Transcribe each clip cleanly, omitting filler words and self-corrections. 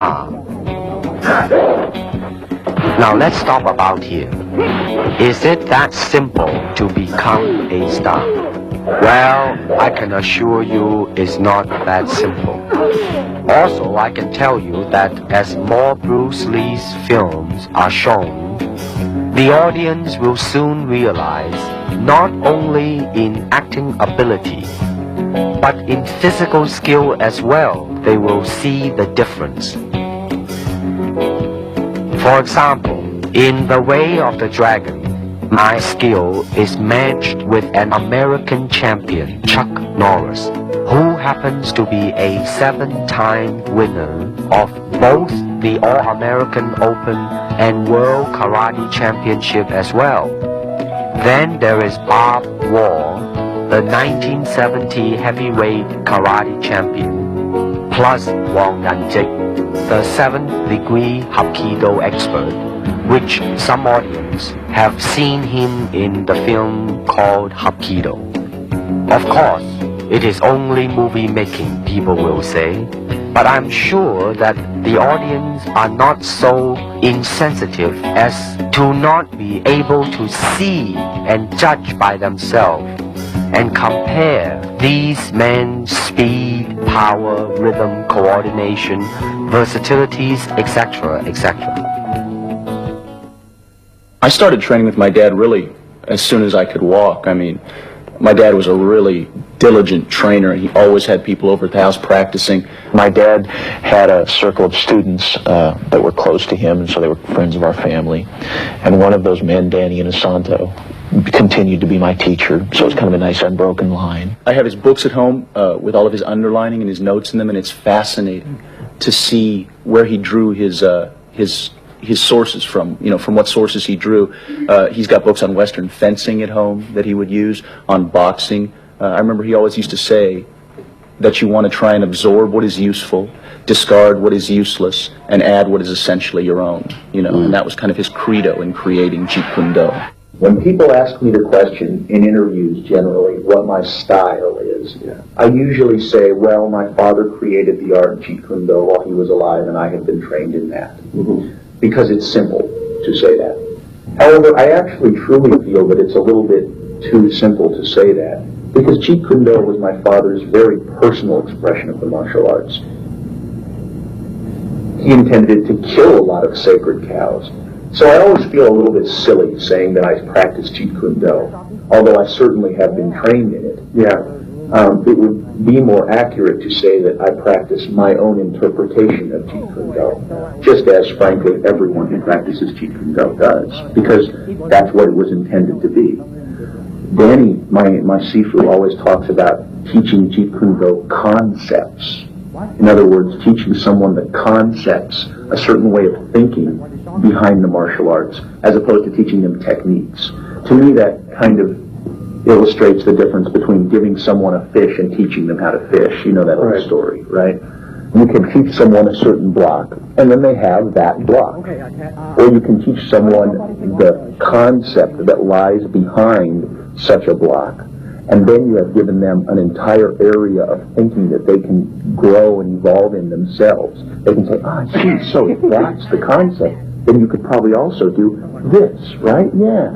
Now let's talk about here. Is it that simple to become a star? Well, I can assure you it's not that simple. Also, I can tell you that as more Bruce Lee's films are shown, the audience will soon realize not only in acting ability, but in physical skill as well, they will see the difference. For example, in The Way of the Dragon, my skill is matched with an American champion, Chuck Norris, who happens to be a 7-time winner of both the All-American Open and World Karate Championship as well. Then there is Bob Wall, the 1970 heavyweight karate champion, plus Wang Yanjik, the 7th degree Hapkido expert, which some audience have seen him in the film called Hapkido. Of course, it is only movie making, people will say, but I'm sure that the audience are not so insensitive as to not be able to see and judge by themselves and compare these men's speed, power, rhythm, coordination, versatilities, etc., etc. I started training with my dad really as soon as I could walk. I mean, my dad was a really diligent trainer. He always had people over at the house practicing. My dad had a circle of students that were close to him, and so they were friends of our family. And one of those men, Danny Inosanto, continued to be my teacher, so it's kind of a nice unbroken line. I have his books at home with all of his underlining and his notes in them, and it's fascinating to see where he drew his sources from, from what sources he drew. He's got books on Western fencing at home that he would use, on boxing. I remember he always used to say that you want to try and absorb what is useful, discard what is useless, and add what is essentially your own, and that was kind of his credo in creating Jeet Kune Do. When people ask me the question in interviews generally what my style is, I usually say, well, my father created the art of Jeet Kune Do while he was alive, and I have been trained in that. Because it's simple to say that. However, I actually truly feel that it's a little bit too simple to say that, because Jeet Kune Do was my father's very personal expression of the martial arts. He intended it to kill a lot of sacred cows. So I always feel a little bit silly saying that I practice Jeet Kune Do, although I certainly have been trained in it. It would be more accurate to say that I practice my own interpretation of Jeet Kune Do, just as, frankly, everyone who practices Jeet Kune Do does, because that's what it was intended to be. Danny, my Sifu, always talks about teaching Jeet Kune Do concepts. In other words, teaching someone the concepts, a certain way of thinking behind the martial arts, as opposed to teaching them techniques. To me, that kind of illustrates the difference between giving someone a fish and teaching them how to fish. You know that old story, right? You can teach someone a certain block, and then they have that block. Or you can teach someone the concept that lies behind such a block, and then you have given them an entire area of thinking that they can grow and evolve in themselves. They can say, gee, so if that's the concept, then you could probably also do this, right? Yeah.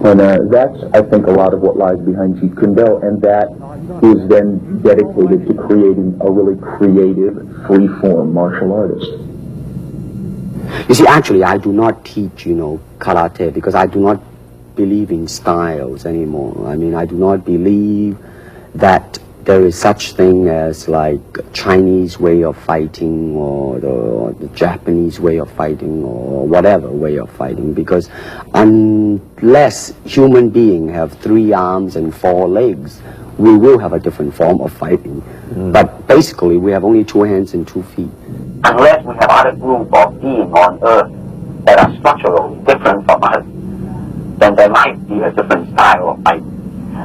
And that's, I think, a lot of what lies behind Jeet Kune Do, and that is then dedicated to creating a really creative, free-form martial artist. You see, actually, I do not teach, karate, because I do not believe in styles anymore. I mean, I do not believe that there is such thing as like Chinese way of fighting or the Japanese way of fighting or whatever way of fighting, because unless human beings have 3 arms and 4 legs, we will have a different form of fighting. But basically, we have only 2 hands and 2 feet. Unless we have other group of beings on Earth that are structurally different from us, then there might be a different style of fight.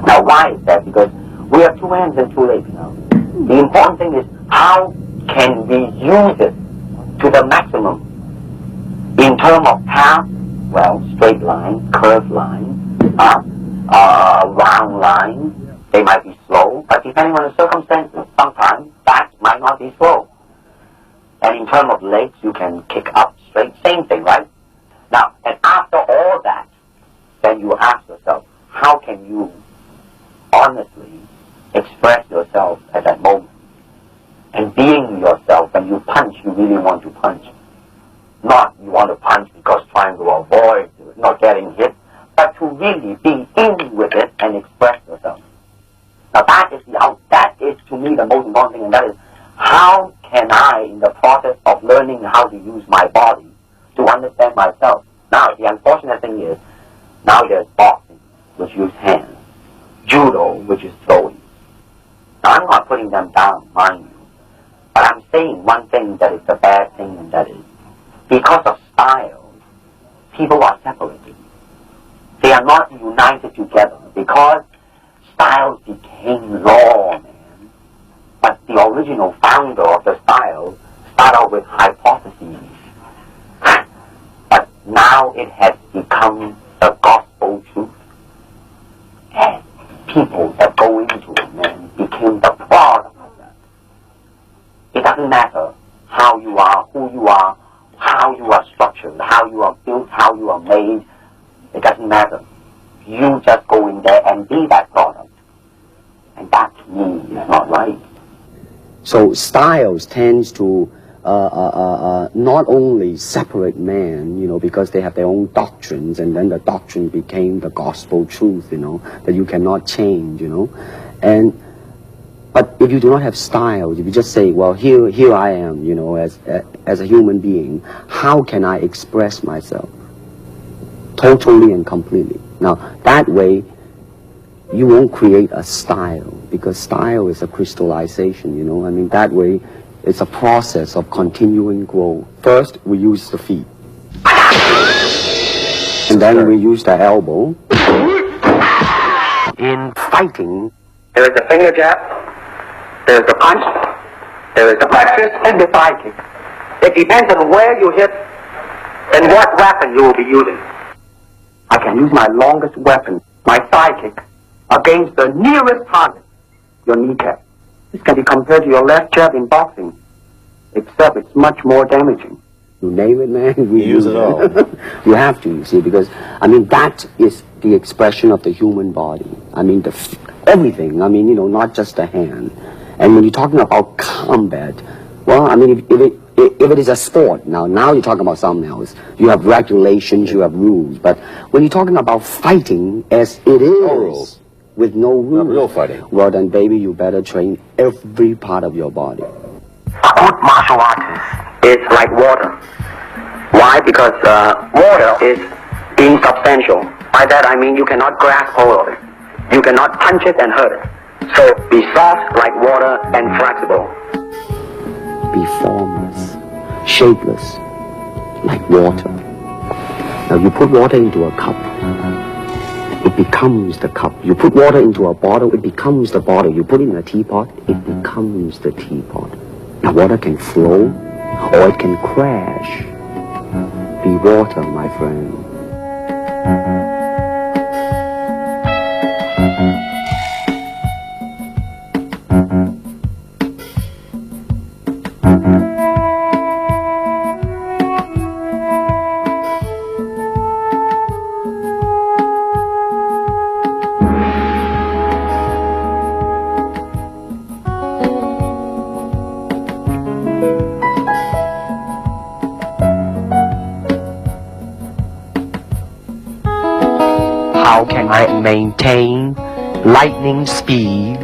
Now, why is that? Because we have 2 hands and 2 legs now. The important thing is how can we use it to the maximum in terms of path, straight line, curved line, round line. They might be slow, but depending on the circumstances, sometimes that might not be slow. And in terms terms of legs, you can kick up straight, same thing, right? Now, and after all that, then you ask yourself, how can you honestly express yourself at that moment? And being yourself, when you punch, you really want to punch. Not you want to punch because trying to avoid not getting hit, but to really be in with it and express yourself. Now that is to me the most important thing, and that is how can I, in the process of learning how to use my body, to understand myself. Now the unfortunate thing is, now there's boxing, which use hands, judo, which is throwing. Now I'm not putting them down, mind you, but I'm saying one thing that is the bad thing, and that is, because of style, people are separated. They are not united together because styles became law, man. But the original founder of the style started out with hypotheses. But now it has become the gospel truth. And people that go into it, man, became the product of that. It doesn't matter how you are, who you are, how you are structured, how you are built, how you are made. It doesn't matter. You just go in there and be that product. And that, to me, is not right. So styles tends to not only separate men, you know, because they have their own doctrines, and then the doctrine became the gospel truth, you know, that you cannot change, you know. But if you do not have styles, if you just say, well, here I am, you know, as a human being, how can I express myself? Totally and completely. Now, that way, you won't create a style, because style is a crystallization, you know. I mean, that way, it's a process of continuing growth. First, we use the feet. And then we use the elbow. In fighting, There is a finger jab, there is a punch, there is a practice, and the thigh kick. It depends on where you hit and what weapon you will be using. I can use my longest weapon, my thigh kick, against the nearest target, your kneecap. This can be compared to your left jab in boxing, except it's much more damaging. You name it, man. We use it all. You have to, you see, because, I mean, that is the expression of the human body. I mean, everything. I mean, you know, not just the hand. And when you're talking about combat, well, I mean, if it is a sport, now you're talking about something else. You have regulations, you have rules. But when you're talking about fighting as it is, rules. with no rules, Not real fighting. well, then, baby, you better train every part of your body. A good martial artist is like water. Why? Because water is insubstantial. By that I mean you cannot grasp hold of it. You cannot punch it and hurt it. So be soft like water and flexible. Be formless, shapeless, like water. Now you put water into a cup, it becomes the cup. You put water into a bottle, it becomes the bottle. You put it in a teapot, it becomes the teapot. Now water can flow, or it can crash. Be water, my friend. how can I maintain lightning speed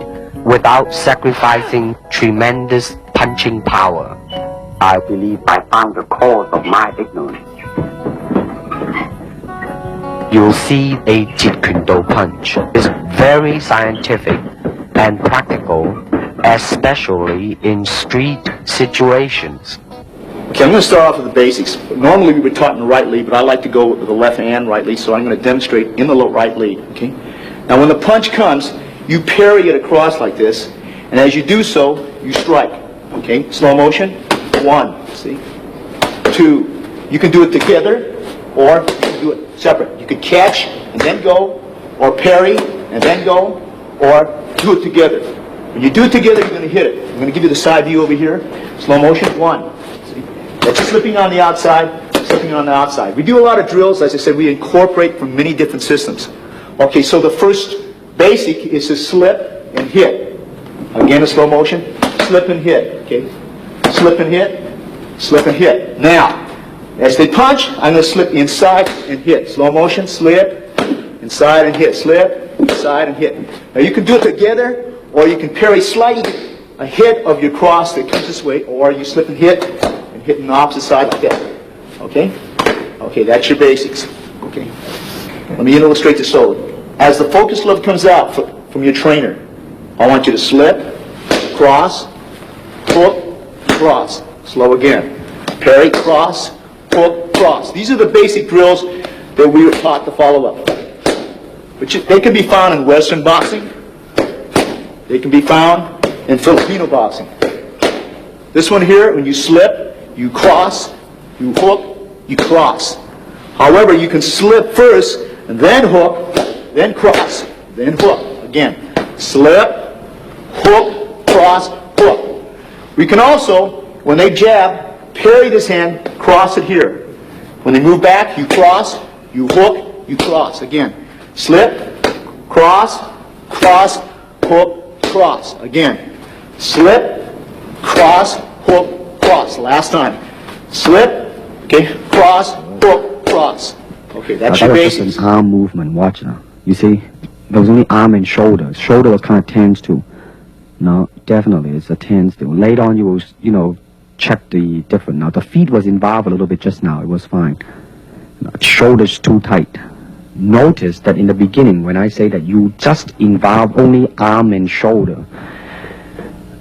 without sacrificing tremendous punching power? I believe I found the cause of my ignorance. You'll see a Jeet Kune Do punch is very scientific and practical, especially in street situations. Okay, I'm going to start off with the basics. Normally we were taught in the right lead, but I like to go with the left and right lead, so I'm going to demonstrate in the right lead. Okay. Now when the punch comes, you parry it across like this, and as you do so, you strike. Okay, slow motion. 1, see, 2. You can do it together, or you can do it separate. You could catch and then go, or parry and then go, or do it together. When you do it together, you're going to hit it. I'm going to give you the side view over here. Slow motion. 1. See? That's slipping on the outside, slipping on the outside. We do a lot of drills, as I said, we incorporate from many different systems. Okay, so the first basic is to slip and hit. Again, a slow motion, slip and hit, okay? Slip and hit, slip and hit. Now, as they punch, I'm going to slip inside and hit. Slow motion, slip, inside and hit, slip, inside and hit. Now you can do it together, or you can parry slightly ahead of your cross that comes this way, or you slip and hit on the opposite side like that. Okay? Okay, that's your basics. Okay. Let me illustrate this slowly. As the focus glove comes out from your trainer, I want you to slip, cross, hook, cross. Slow again. Parry, cross, hook, cross. These are the basic drills that we were taught to follow up. But they can be found in Western boxing. They can be found in Filipino boxing. This one here, when you slip, you cross, you hook, you cross. However, you can slip first, and then hook, then cross, then hook. Again, slip, hook, cross, hook. We can also, when they jab, parry this hand, cross it here. When they move back, you cross, you hook, you cross. Again, slip, cross, cross, hook, cross. Again, slip, cross, hook, cross. Last time. Slip, okay, cross, hook, cross. Okay, that's your basics. That was just an arm movement. Watch now. You see, there was only arm and shoulder. Shoulder was kind of tense too. No, definitely, it's a tense thing. Later on, you will, you know, check the different. Now, the feet was involved a little bit just now. It was fine. Shoulders too tight. Notice that in the beginning, when I say that you just involve only arm and shoulder.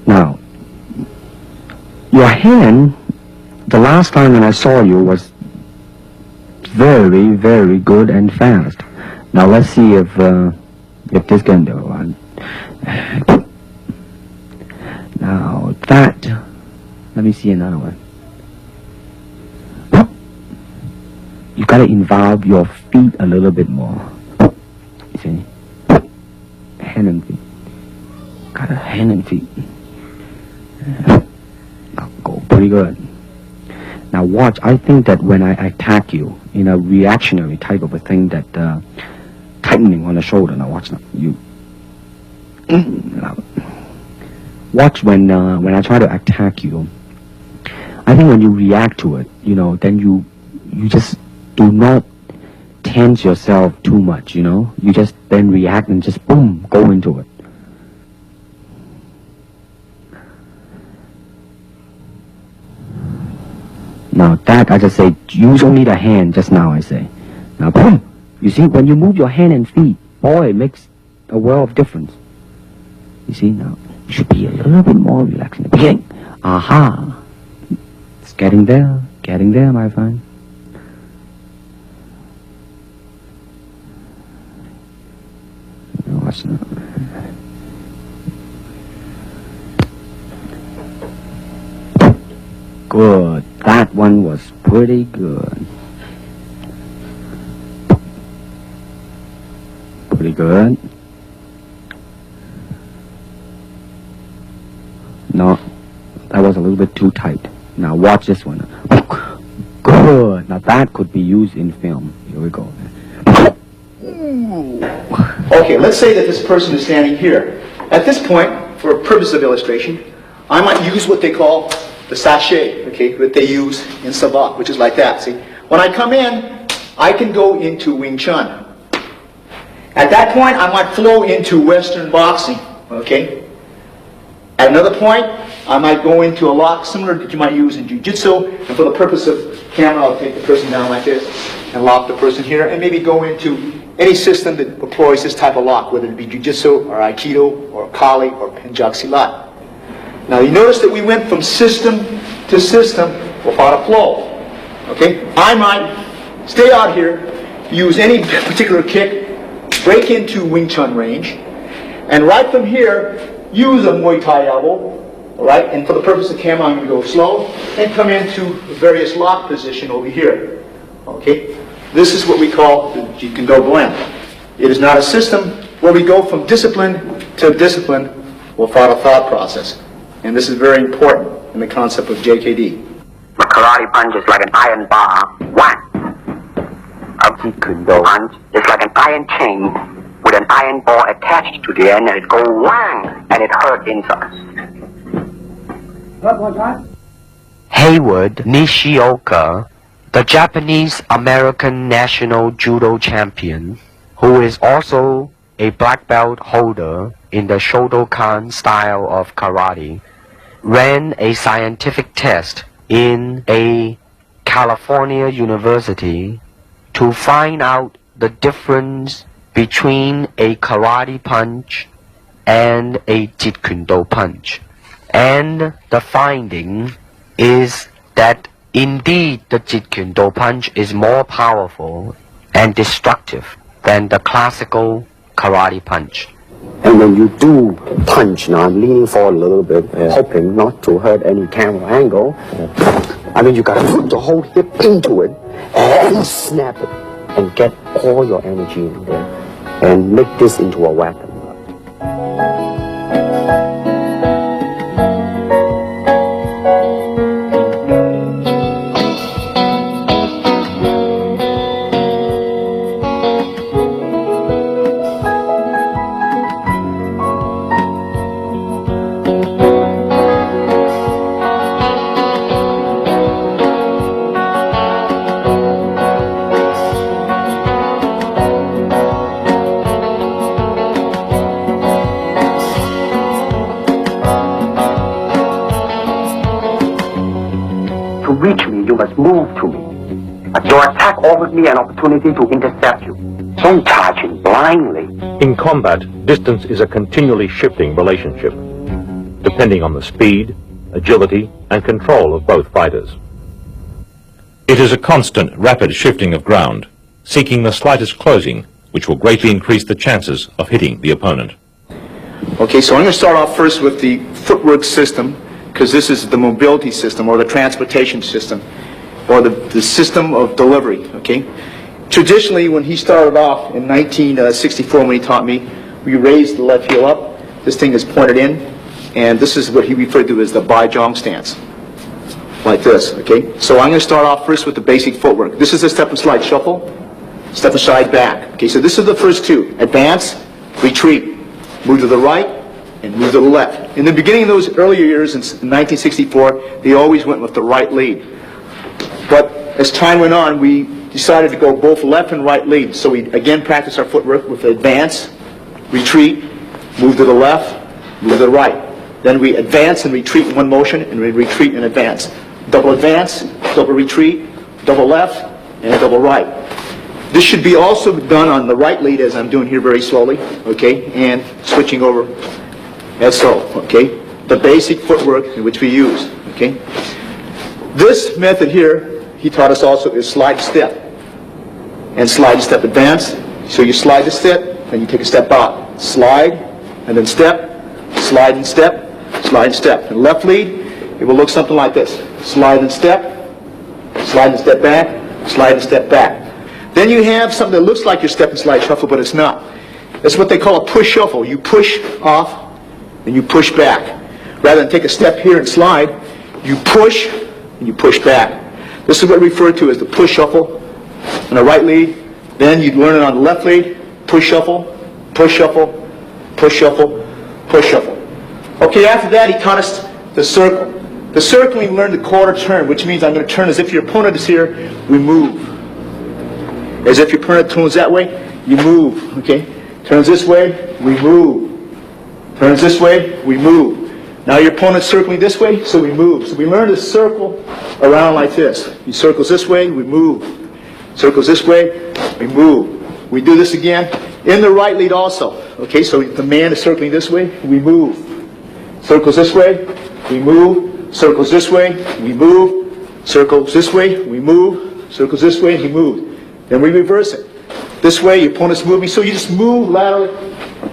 Now, your hand, the last time when I saw you was very, very good and fast. Now let's see if this can do. Now that, let me see another one. You gotta involve your feet a little bit more. You see? Hand and feet. Gotta hand and feet. Go pretty good. Now watch, I think that when I attack you in a reactionary type of a thing that tightening on the shoulder. Now watch now. You watch when I try to attack you. I think when you react to it, you know, then you just do not tense yourself too much, you know. You just then react and just boom, go into it. Now that, I just say, use only the hand just now, I say. Now boom! You see, when you move your hand and feet, boy, it makes a world of difference. You see, now, you should be a little bit more relaxed in the beginning. Aha! It's getting there, my friend. Watch now. Good. That one was pretty good. Pretty good. No, that was a little bit too tight. Now watch this one. Good. Now that could be used in film. Here we go. Okay, let's say that this person is standing here. At this point, for purpose of illustration, I might use what they call the sachet, okay, that they use in Savate, which is like that, see? When I come in, I can go into Wing Chun. At that point, I might flow into Western boxing, okay? At another point, I might go into a lock similar that you might use in Jiu-Jitsu, and for the purpose of camera, I'll take the person down like this and lock the person here, and maybe go into any system that employs this type of lock, whether it be Jiu-Jitsu or Aikido or Kali or Pencak Silat. Now you notice that we went from system to system without a flow. Okay? I might stay out here, use any particular kick, break into Wing Chun range, and right from here, use a Muay Thai elbow, alright? And for the purpose of camera, I'm going to go slow and come into various lock position over here. Okay? This is what we call the Jeet Kune Do blend. It is not a system where we go from discipline to discipline without a thought process. And this is very important in the concept of JKD. A karate punch is like an iron bar. Whack. A Jeet Kune Do punch is like an iron chain with an iron ball attached to the end, and it goes whang, and it hurt inside. Hayward Nishioka, the Japanese-American national judo champion, who is also a black belt holder in the Shotokan style of karate, ran a scientific test in a California university to find out the difference between a karate punch and a Jeet Kune Do punch. And the finding is that indeed the Jeet Kune Do punch is more powerful and destructive than the classical karate punch. And when you do punch, now I'm leaning forward a little bit, hoping not to hurt any camera angle. I mean, you gotta put the whole hip into it and snap it and get all your energy in there and make this into a weapon. To reach me, you must move to me. Your attack offers me an opportunity to intercept you. Don't charge in blindly. In combat, distance is a continually shifting relationship, depending on the speed, agility, and control of both fighters. It is a constant, rapid shifting of ground, seeking the slightest closing, which will greatly increase the chances of hitting the opponent. Okay, so I'm going to start off first with the footwork system, because this is the mobility system or the transportation system or the system of delivery, okay? Traditionally, when he started off in 1964 when he taught me, we raised the left heel up, this thing is pointed in, and this is what he referred to as the Baijong stance, like this, okay? So I'm going to start off first with the basic footwork. This is a step and slide shuffle, step and slide back. Okay, so this is the first two, advance, retreat, move to the right, and move to the left. In the beginning of those earlier years in 1964, they always went with the right lead. But as time went on, we decided to go both left and right lead. So we again practiced our footwork with advance, retreat, move to the left, move to the right. Then we advance and retreat in one motion, and we retreat and advance. Double advance, double retreat, double left, and a double right. This should be also done on the right lead as I'm doing here very slowly, okay, and switching over as so, okay. The basic footwork in which we use, okay. This method here, he taught us also, is slide step. And slide step advance. So you slide the step, and you take a step out. Slide, and then step, slide and step, slide and step. And left lead, it will look something like this. Slide and step back, slide and step back. Then you have something that looks like your step and slide shuffle, but it's not. It's what they call a push shuffle. You push off, and you push back. Rather than take a step here and slide, you push, and you push back. This is what we refer to as the push shuffle on the right lead. Then you'd learn it on the left lead, push shuffle, push shuffle, push shuffle, push shuffle. Okay, after that he taught us the circle. The circle we learned the quarter turn, which means I'm going to turn as if your opponent is here, we move. As if your opponent turns that way, you move, okay? Turns this way, we move. Turns this way, we move. Now your opponent's circling this way, so we move. So we learn to circle around like this. He circles this way, we move. Circles this way, we move. We do this again in the right lead also. Okay, so the man is circling this way, we move. Circles this way, we move. Circles this way, we move. Circles this way, we move. Circles this way, and he moves. Then we reverse it. This way, your opponent's moving, so you just move laterally,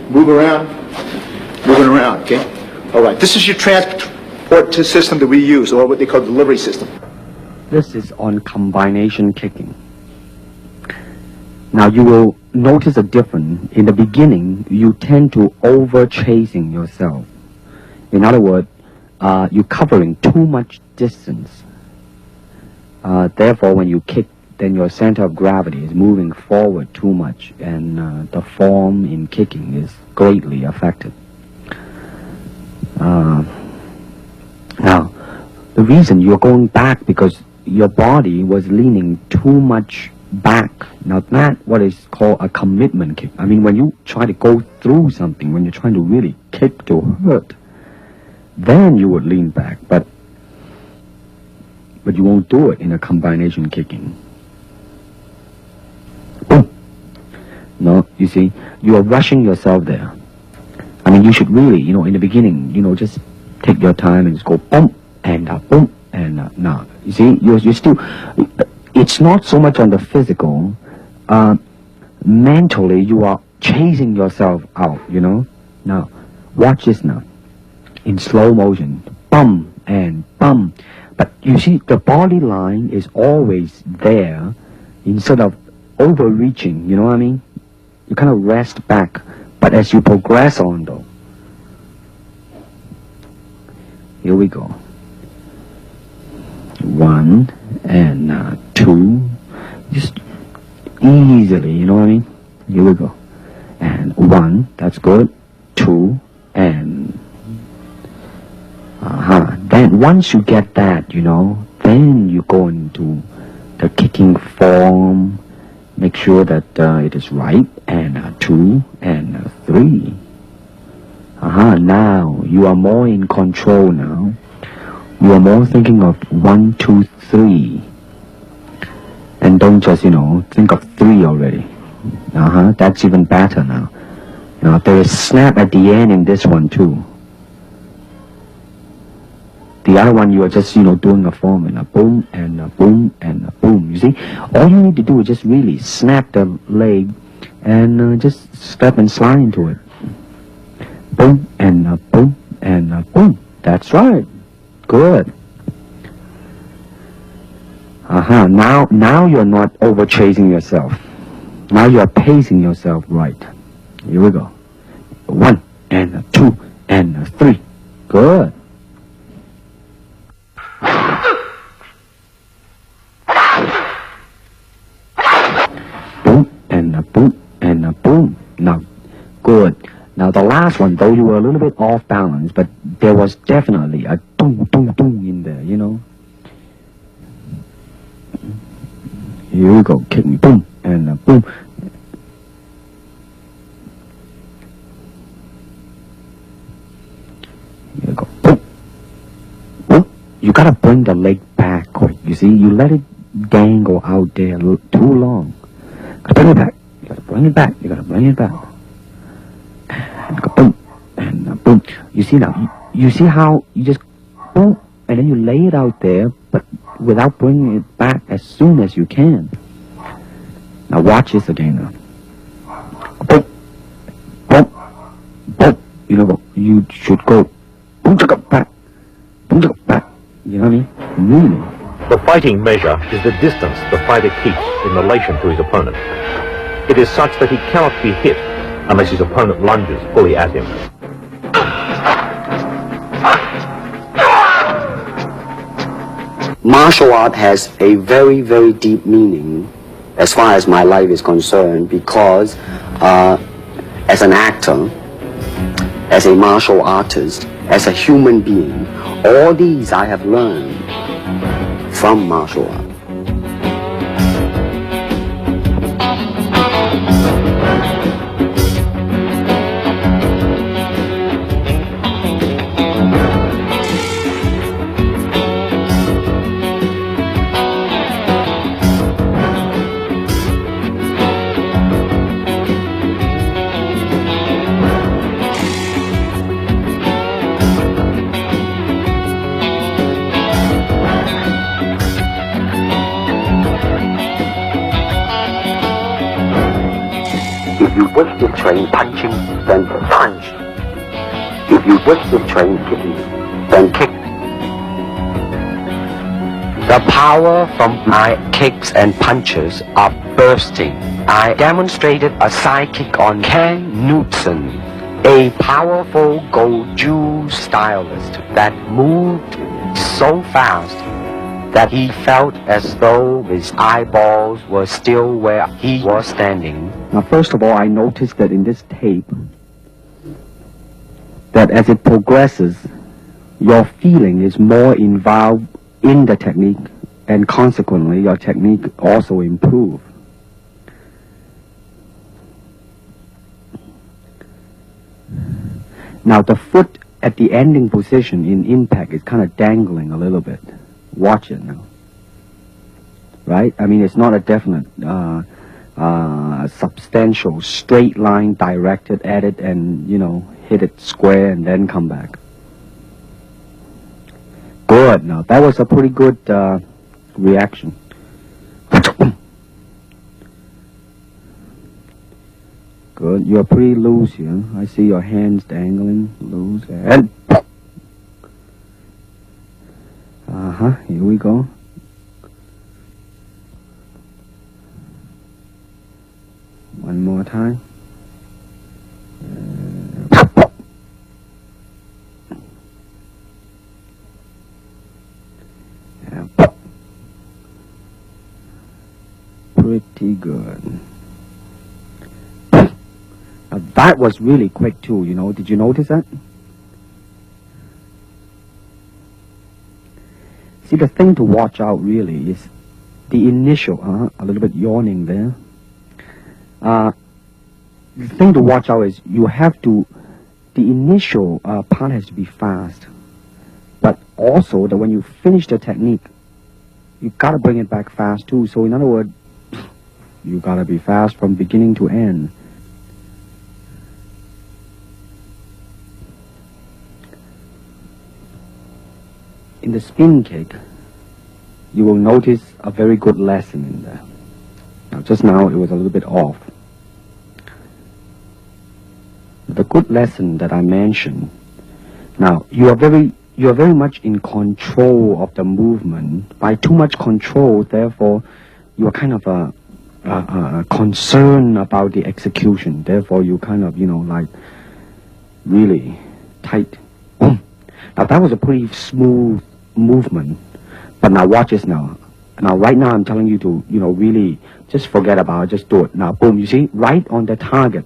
move around, moving around, okay? All right, this is your transport system that we use, or what they call the delivery system. This is on combination kicking. Now you will notice a difference. In the beginning, you tend to over-chasing yourself. In other words, you're covering too much distance. Therefore, when you kick, then your center of gravity is moving forward too much, and the form in kicking is greatly affected. Now, the reason you're going back because your body was leaning too much back. Now, that's what is called a commitment kick. I mean, when you try to go through something, when you're trying to really kick to hurt, then you would lean back, but you won't do it in a combination kicking. Boom. No, you see, you are rushing yourself there. I mean, you should really, in the beginning, just take your time and just go boom and boom and now. You see, you're still, it's not so much on the physical, mentally you are chasing yourself out, Now, watch this now. In slow motion, bum and bum. But you see, the body line is always there instead of overreaching, you know what I mean? You kind of rest back. But as you progress on, though, here we go. 1 and 2, just easily, you know what I mean? Here we go. And 1, that's good. 2, and then once you get that, then you go into the kicking form, make sure that it is right, and 2 and 3. Now you are more in control now. You are more thinking of 1, 2, 3. And don't just, think of 3 already. That's even better now. Now there is snap at the end in this one too. The other one you are just, doing a form and a boom and a boom and a boom. You see, all you need to do is just really snap the leg and just step and slide into it. Boom and a boom and a boom. That's right. Good. Now you're not over chasing yourself. Now you're pacing yourself right. Here we go. 1 and 2 and 3. Good. Boom and a boom and a boom. Now, good. Now the last one, though you were a little bit off balance, but there was definitely a doom, doom, doom in there, Here we go, kick me, boom, and a boom. Here we go, boom, boom. You gotta bring the leg back quick, you see? You let it dangle out there too long. Gotta bring it back, you gotta bring it back, you gotta bring it back. And go boom, and boom. You see now, you see how you just boom, and then you lay it out there, but without bringing it back as soon as you can. Now watch this again now. Boom, boom, boom. You should go boom, back, boom, back. You know what I mean? Really. The fighting measure is the distance the fighter keeps in relation to his opponent. It is such that he cannot be hit unless his opponent lunges fully at him. Martial art has a very, very deep meaning as far as my life is concerned, because as an actor, as a martial artist, as a human being, all these I have learned from martial art. If you wish to train punching, then punch. If you wish to train kicking, then kick. The power from my kicks and punches are bursting. I demonstrated a side kick on Ken Knutson, a powerful Goju stylist that moved so fast that he felt as though his eyeballs were still where he was standing. Now, first of all, I noticed that in this tape, that as it progresses, your feeling is more involved in the technique, and consequently, your technique also improves. Now, the foot at the ending position in impact is kind of dangling a little bit. Watch it now. Right? I mean, it's not a definite, substantial, straight line directed at it and, you know, hit it square and then come back. Good. Now, that was a pretty good reaction. Good. You're pretty loose here. I see your hands dangling loose. And here we go. One more time. Pretty good. Now that was really quick too, you know. Did you notice that? See, the thing to watch out really is the initial, a little bit yawning there. The thing to watch out is you have to, the initial part has to be fast. But also that when you finish the technique, you gotta bring it back fast too. So in other words, you gotta be fast from beginning to end. In the spin kick, you will notice a very good lesson in there. Now, just now it was a little bit off. The good lesson that I mentioned. Now, you are very much in control of the movement. By too much control, therefore, you are kind of concerned about the execution. Therefore, you kind of, you know, like really tight. Boom. Now, that was a pretty smooth movement. But now watch this now. Now, right now, I'm telling you to, you know, really just forget about it. Just do it. Now, boom, you see? Right on the target.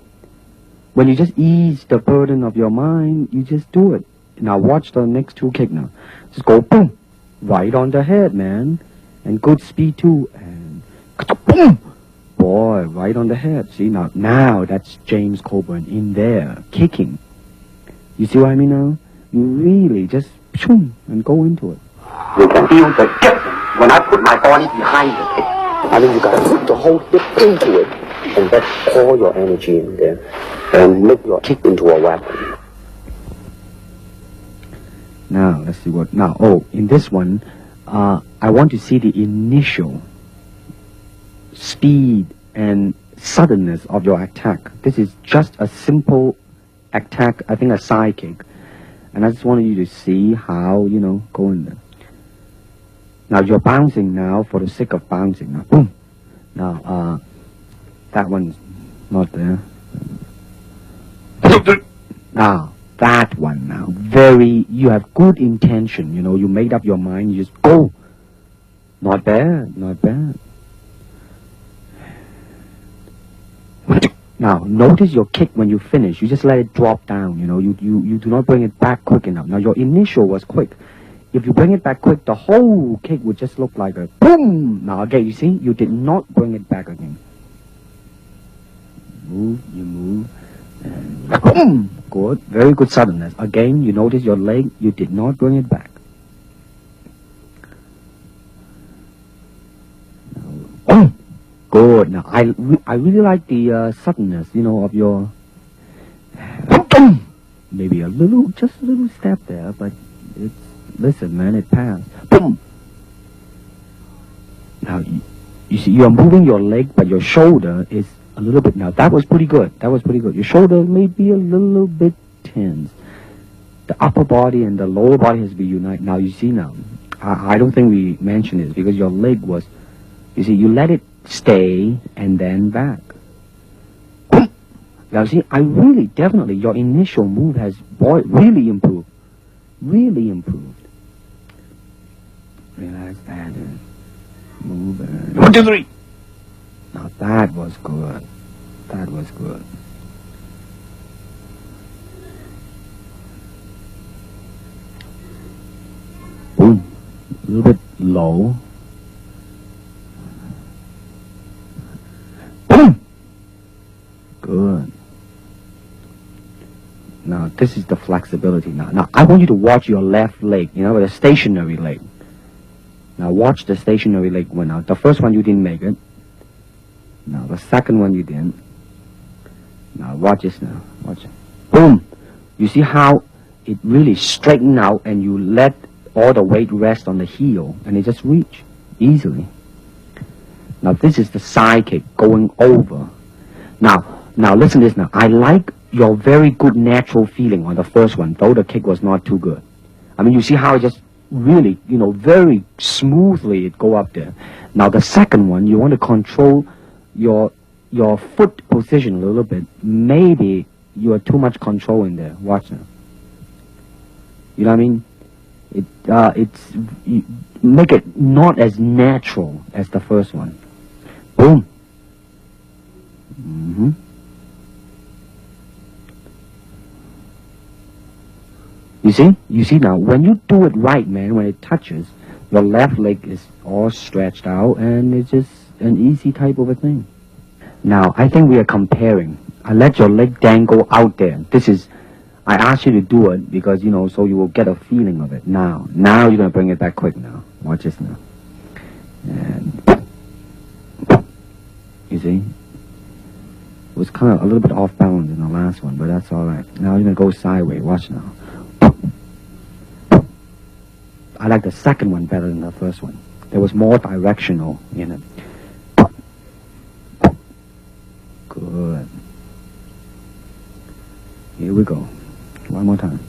When you just ease the burden of your mind, you just do it. Now, watch the next two kick now. Just go, boom. Right on the head, man. And good speed, too. And boom. Boy, right on the head. See, now that's James Coburn in there, kicking. You see what I mean now? You really just, shoom, and go into it. You can feel the difference when I put my body behind the kick. I mean, you gotta put the whole hip into it, and that's all your energy in there, and make your kick into a weapon. Now, let's see what, now, in this one, I want to see the initial speed and suddenness of your attack. This is just a simple attack, I think a side kick. And I just wanted you to see how, you know, go in there. Now, you're bouncing now for the sake of bouncing. Now, boom. Now, that one's not there. Now, that one now. You have good intention, you know, you made up your mind, you just go. Not bad, not bad. Now, notice your kick when you finish. You just let it drop down, you know. You do not bring it back quick enough. Now, your initial was quick. If you bring it back quick, the whole kick would just look like a boom. Now, again, you see, you did not bring it back again. You move, and boom. Good, very good suddenness. Again, you notice your leg, you did not bring it back. Boom. Good. Now, I really like the suddenness, you know, of your... Maybe just a little step there, but it's... Listen, man, it passed. Boom! Now, you see, you're moving your leg, but your shoulder is a little bit... Now, that was pretty good. That was pretty good. Your shoulder may be a little bit tense. The upper body and the lower body has to be united. Now, you see now, I don't think we mentioned this, because your leg was... You see, you let it stay and then back. Now see, I really, definitely, your initial move has, boy, really improved. Really improved. Relax, that is. Move it. 1, 2, 3. Now that was good. That was good. Boom. A little bit low. Boom. Good. Now this is the flexibility now. Now I want you to watch your left leg, the stationary leg. Now watch the stationary leg one out. The first one you didn't make it. Now the second one you didn't. Now watch this now. Watch it. Boom. You see how it really straightened out and you let all the weight rest on the heel and it just reach easily. Now this is the side kick going over. Now listen to this now. I like your very good natural feeling on the first one, though the kick was not too good. I mean, you see how it just really, very smoothly it go up there. Now the second one, you want to control your foot position a little bit. Maybe you are too much control in there. Watch now. You know what I mean? Make it not as natural as the first one. Boom. Mm-hmm. You see now, when you do it right, man, when it touches, your left leg is all stretched out and it's just an easy type of a thing. Now, I think we are comparing. I let your leg dangle out there. I asked you to do it because, so you will get a feeling of it. Now you're going to bring it back quick now. Watch this now. And, you see? It was kind of a little bit off balance in the last one, but that's all right. Now you're going to go sideways. Watch now. I like the second one better than the first one. There was more directional in it. Good. Here we go. One more time.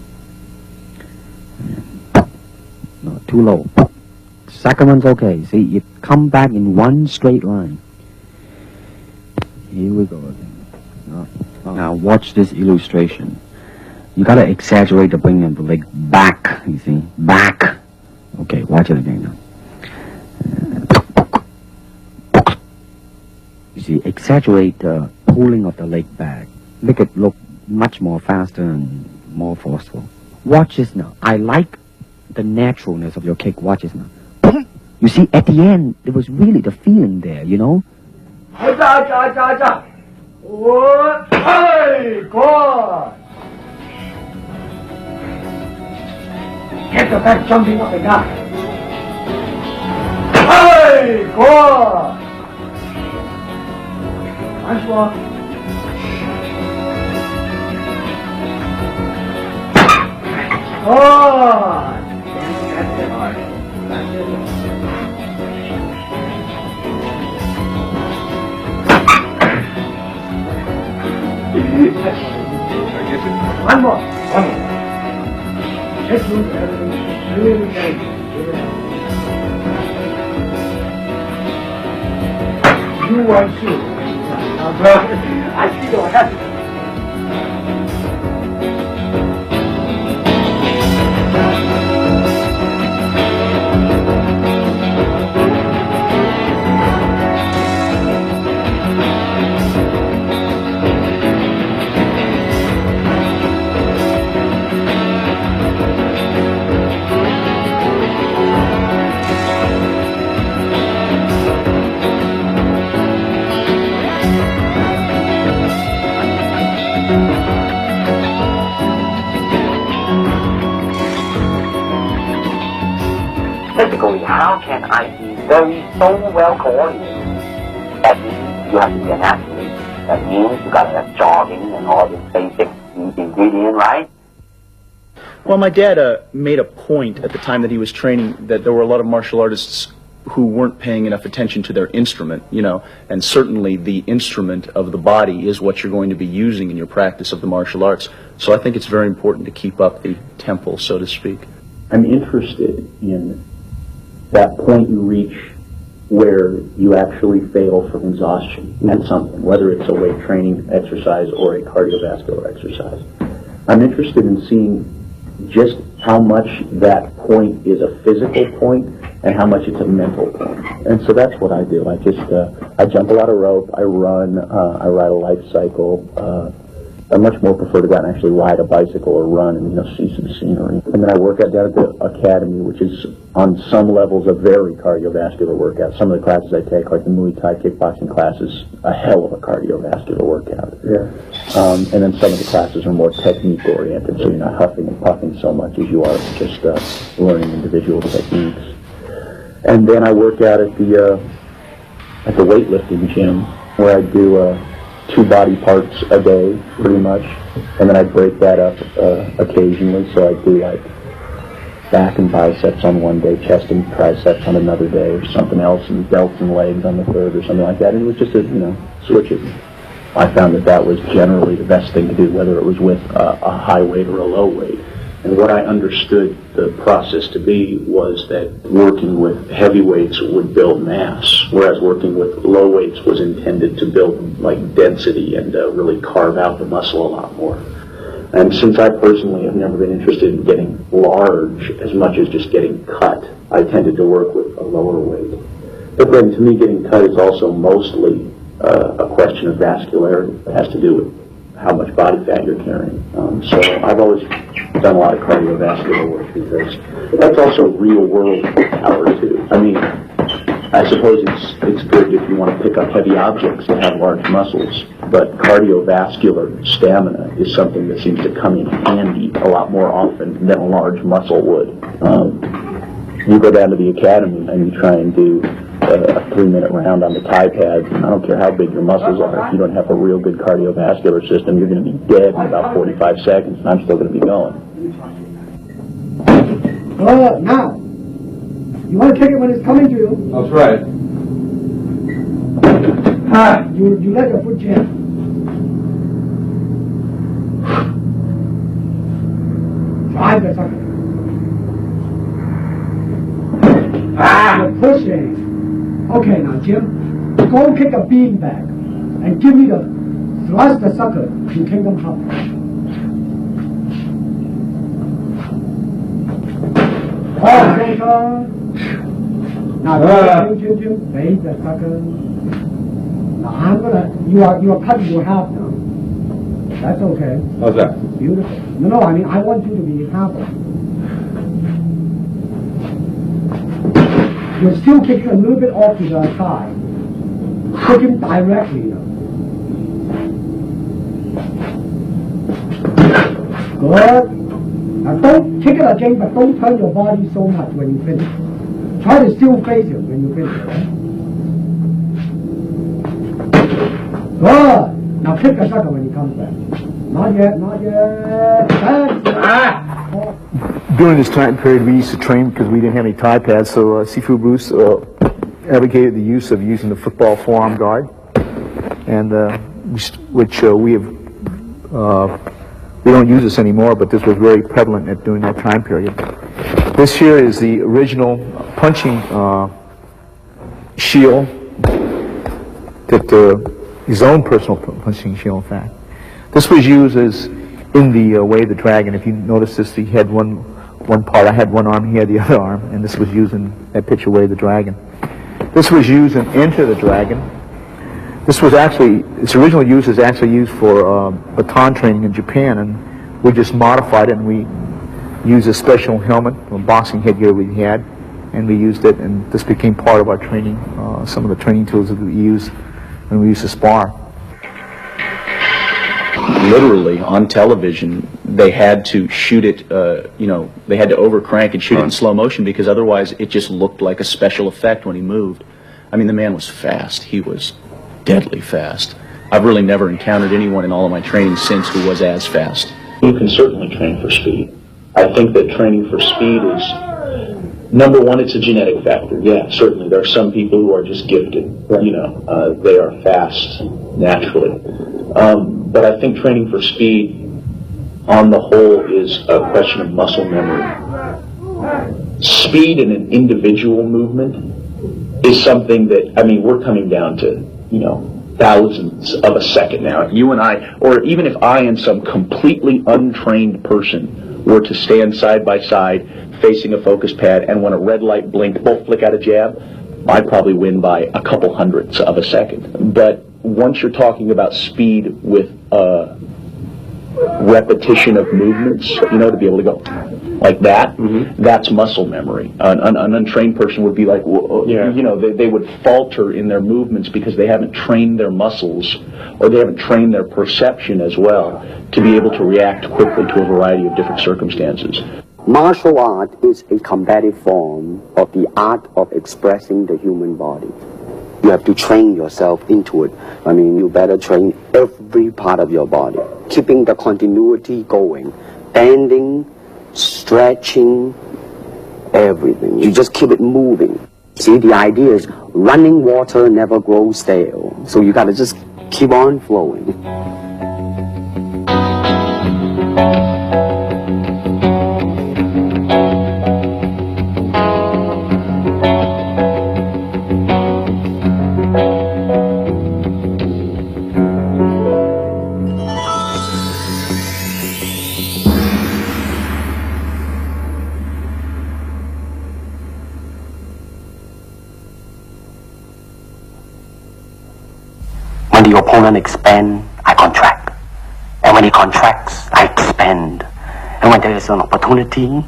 No, too low. Second one's okay. See, you come back in one straight line. Here we go again. Now watch this illustration. You gotta exaggerate the bringing of the leg back, you see? Back. Okay, watch it again now. You see, exaggerate the pulling of the leg back. Make it look much more faster and more forceful. Watch this now. I like the naturalness of your kick. Watch this now. You see, at the end, there was really the feeling there, Good. Get the back jumping up and down. Hey, good. Once more. Good. That's it. That's it. One more. Just move everything. Really nice. You want to. I see your happy. Physically, how can I be so well coordinated? That means you have to be an athlete. That means you got to have jogging and all this basic ingredient, right? Well, my dad made a point at the time that he was training that there were a lot of martial artists who weren't paying enough attention to their instrument, and certainly the instrument of the body is what you're going to be using in your practice of the martial arts. So I think it's very important to keep up the tempo, so to speak. I'm interested in that point you reach where you actually fail from exhaustion at something, whether it's a weight training exercise or a cardiovascular exercise. I'm interested in seeing just how much that point is a physical point and how much it's a mental thing. And so that's what I do. I just, I jump a lot of rope, I run, I ride a life cycle. I much more prefer to go out and actually ride a bicycle or run and, see some scenery. And then I work out down at the academy, which is on some levels a very cardiovascular workout. Some of the classes I take, like the Muay Thai kickboxing classes, a hell of a cardiovascular workout. Yeah. And then some of the classes are more technique oriented, so you're not huffing and puffing so much as you are just learning individual techniques. And then I work out at the weightlifting gym, where I do 2 body parts a day, pretty much, and then I break that up occasionally. So I do like back and biceps on one day, chest and triceps on another day, or something else, and delts and legs on the third, or something like that. And it was just switches. I found that was generally the best thing to do, whether it was with a high weight or a low weight. And what I understood the process to be was that working with heavy weights would build mass, whereas working with low weights was intended to build like density and really carve out the muscle a lot more. And since I personally have never been interested in getting large as much as just getting cut, I tended to work with a lower weight. But then to me, getting cut is also mostly a question of vascularity. It has to do with how much body fat you're carrying. So I've always done a lot of cardiovascular work because that's also real world power too. I mean, I suppose it's good if you want to pick up heavy objects that have large muscles, but cardiovascular stamina is something that seems to come in handy a lot more often than a large muscle would. You go down to the academy and you try and do a 3-minute round on the Thai pads, and I don't care how big your muscles are, if you don't have a real good cardiovascular system, you're going to be dead in about 45 seconds, and I'm still going to be going. Now, you want to take it when it's coming to you. That's right. You let your foot jam. Drive the sucker. You're pushing. Okay, now, Jim, go kick a bean bag and give me the thrust the sucker in Kingdom Come. Oh, now, Jim, bait the sucker. Now, you are cutting your half now. That's okay. How's that? Beautiful. No, I mean, I want you to be half. You're still kicking a little bit off to the side. Kick him directly now. Good. Now don't kick it again, but don't turn your body so much when you finish. Try to still face him when you finish. Good. Now kick the sucker when he comes back. Not yet, not yet. During this time period, we used to train because we didn't have any Thai pads, so Sifu Bruce advocated the use of using the football forearm guard, and which we don't use this anymore, but this was very prevalent during that time period. This here is the original punching shield, his own personal punching shield, in fact. This was used as in the Way of the Dragon. If you notice this, he had one part, I had one arm, he had the other arm, and this was used in that picture, Way of the Dragon. This was used in Enter the Dragon. This was actually, its original use is actually used for baton training in Japan, and we just modified it, and we used a special helmet, a boxing headgear we had, and we used it, and this became part of our training, some of the training tools that we used when we used to spar. Literally, on television, they had to shoot it, they had to overcrank and shoot it in slow motion because otherwise it just looked like a special effect when he moved. I mean, the man was fast. He was deadly fast. I've really never encountered anyone in all of my training since who was as fast. You can certainly train for speed. I think that training for speed is, number one, it's a genetic factor. Yeah, certainly. There are some people who are just gifted. They are fast naturally. But I think training for speed, on the whole, is a question of muscle memory. Speed in an individual movement is something that, we're coming down to, thousandths of a second now. If you and I, or even if I and some completely untrained person were to stand side by side facing a focus pad, and when a red light blinked, both flick out a jab, I'd probably win by a couple hundredths of a second. But once you're talking about speed with repetition of movements, you know, to be able to go like that, that's muscle memory. An untrained person would be like, you know, they would falter in their movements because they haven't trained their muscles, or they haven't trained their perception as well to be able to react quickly to a variety of different circumstances. Martial art is a combative form of the art of expressing the human body. You have to train yourself into it. I mean, you better train every part of your body, keeping the continuity going, bending, stretching, everything. You just keep it moving. See, the idea is running water never grows stale. So you got to just keep on flowing. When the opponent expands, I contract. And when he contracts, I expand. And when there is an opportunity,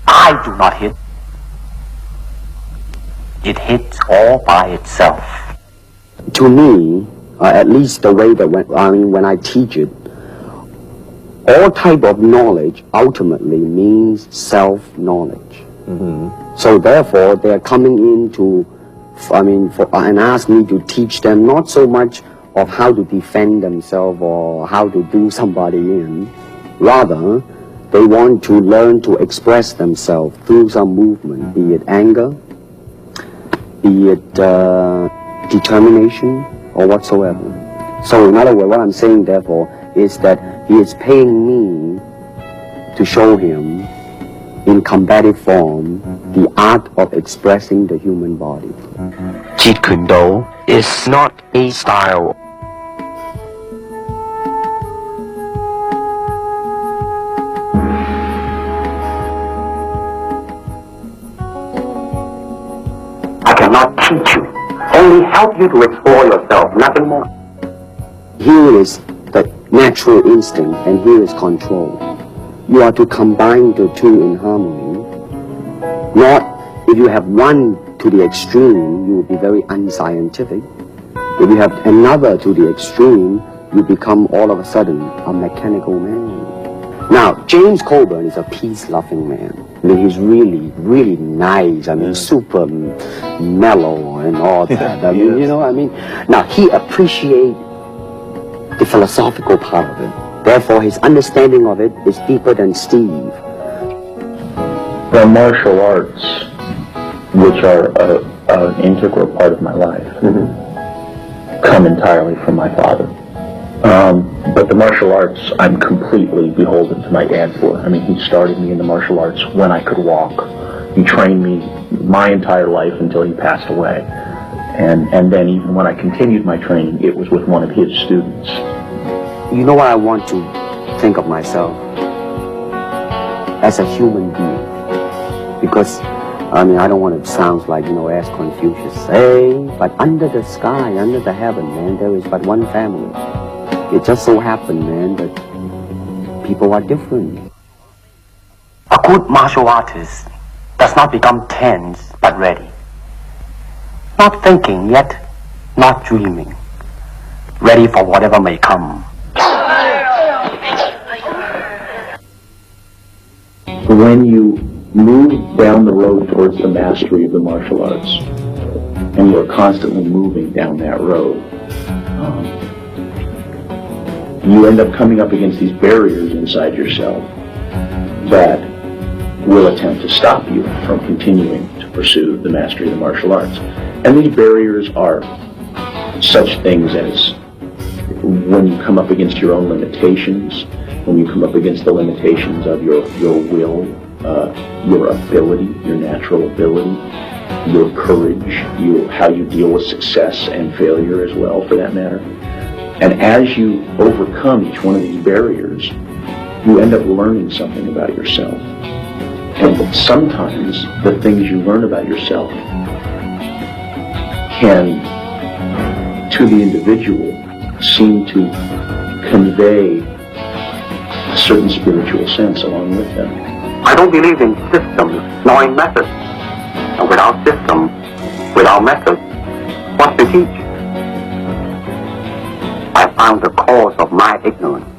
I do not hit. It hits all by itself. To me, at least the way that when I teach it, all type of knowledge ultimately means self-knowledge. So therefore, they are coming in to and ask me to teach them not so much of how to defend themselves or how to do somebody in. Rather, they want to learn to express themselves through some movement, be it anger, be it determination, or whatsoever. So in other words, what I'm saying, therefore, is that he is paying me to show him in combative form the art of expressing the human body. Jeet Kune Do is not a style. I cannot teach you, only help you to explore yourself, nothing more. Here is the natural instinct and here is control. You are to combine the two in harmony. Not if you have one to the extreme, you will be very unscientific. If you have another to the extreme, you become all of a sudden a mechanical man. Now, James Coburn is a peace-loving man. I mean, he's really, really nice. I mean, super mellow and all that. I mean, you know, I mean, now he appreciates the philosophical part of it. Therefore, his understanding of it is deeper than Steve. The martial arts, which are an integral part of my life, come entirely from my father. But the martial arts, I'm completely beholden to my dad for. I mean, he started me in the martial arts when I could walk. He trained me my entire life until he passed away. And then even when I continued my training, it was with one of his students. You know what I want to think of myself? As a human being. Because, I mean, I don't want to sound like, you know, as Confucius say, but under the sky, under the heaven, man, there is but one family. It just so happened, man, that people are different. A good martial artist does not become tense, but ready. Not thinking yet, not dreaming. Ready for whatever may come. When you move down the road towards the mastery of the martial arts, and you're constantly moving down that road, you end up coming up against these barriers inside yourself that will attempt to stop you from continuing to pursue the mastery of the martial arts. And these barriers are such things as when you come up against your own limitations, when you come up against the limitations of your will, your ability, your natural ability, your courage, how you deal with success and failure as well, for that matter. And as you overcome each one of these barriers, you end up learning something about yourself. And sometimes the things you learn about yourself can, to the individual, seem to convey a certain spiritual sense along with them. I don't believe in systems, nor in methods. And without system, without method, what to teach? I found the cause of my ignorance.